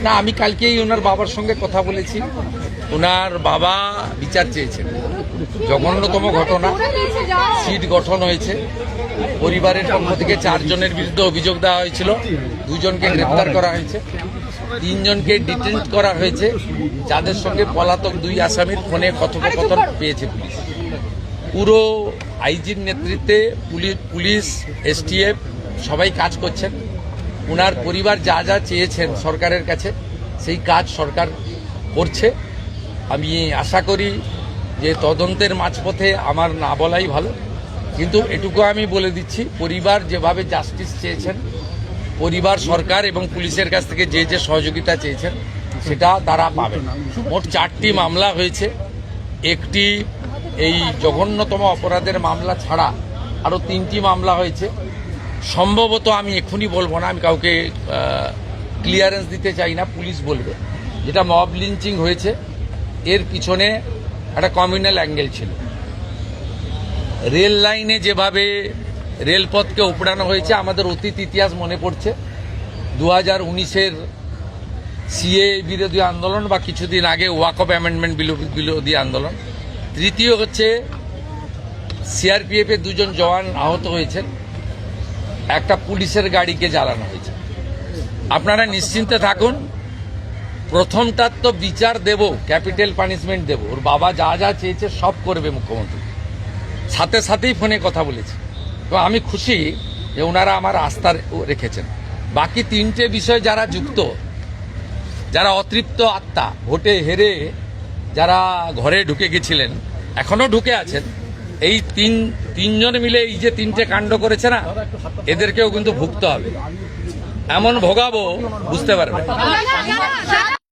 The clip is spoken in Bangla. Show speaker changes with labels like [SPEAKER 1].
[SPEAKER 1] না, আমি কালকেই ওনার বাবার সঙ্গে কথা বলেছি। ওনার বাবা বিচার চেয়েছেন। জঘন্যতম ঘটনা, সিট গঠন হয়েছে, পরিবারের পক্ষ থেকে 4 জনের বিরুদ্ধে অভিযোগ দেওয়া হয়েছিল, 2 জনকে গ্রেপ্তার করা হয়েছে, 3 জনকে ডিটেইন করা হয়েছে, যাদের সঙ্গে পলাতক 2 আসামির ফোনে কথোপকথন পেয়েছে পুলিশ। পুরো আইজির নেতৃত্বে পুলিশ, এসটিএফ সবাই কাজ করছেন। ওনার পরিবার যা যা চেয়েছেন সরকারের কাছে সেই কাজ সরকার করছে। আমি আশা করি যে তদন্তের মাঝপথে আমার না বলাই ভালো, কিন্তু এটুকু আমি বলে দিচ্ছি, পরিবার যেভাবে জাস্টিস চেয়েছেন, পরিবার সরকার এবং পুলিশের কাছ থেকে যে যে সহযোগিতা চেয়েছেন সেটা তারা পাবেন। মোট 4টি মামলা হয়েছে। একটি এই জঘন্যতম অপরাধের মামলা ছাড়া আরও 3টি মামলা হয়েছে। সম্ভবত আমি এক্ষুনি বলবো না, আমি কাউকে ক্লিয়ারেন্স দিতে চাই না, পুলিশ বলবে। যেটা মব লিঞ্চিং হয়েছে, এর পিছনে একটা কমিউনাল অ্যাঙ্গেল ছিল। রেল লাইনে যেভাবে রেলপথকে উপড়ানো হয়েছে, আমাদের অতীত ইতিহাস মনে পড়ছে। 2019-এর সিএ বিরোধী আন্দোলন বা কিছুদিন আগে ওয়াকফ অ্যামেন্ডমেন্ট বিরোধী আন্দোলন। তৃতীয় হচ্ছে সিআরপিএফের 2 জন জওয়ান আহত হয়েছেন, একটা পুলিশের গাড়িকে জ্বালানো হয়েছে। আপনারা নিশ্চিন্তে থাকুন, প্রথমটার তো বিচার দেব, ক্যাপিটাল পানিশমেন্ট দেব। ওর বাবা যা যা চেয়েছে সব করবে মুখ্যমন্ত্রী। সাথে সাথেই ফোনে কথা বলেছে। তো আমি খুশি যে ওনারা আমার আস্থা রেখেছেন। বাকি 3টে বিষয় যারা যুক্ত, যারা অতৃপ্ত আত্মা, ভোটে হেরে যারা ঘরে ঢুকে গেছিলেন, এখনো ঢুকে আছেন, এই তিনজন মিলে এই যে 3টে কাণ্ড করেছে না, এদেরকেও কিন্তু ভুগতে হবে। এমন ভোগাবো বুঝতে পারবেন।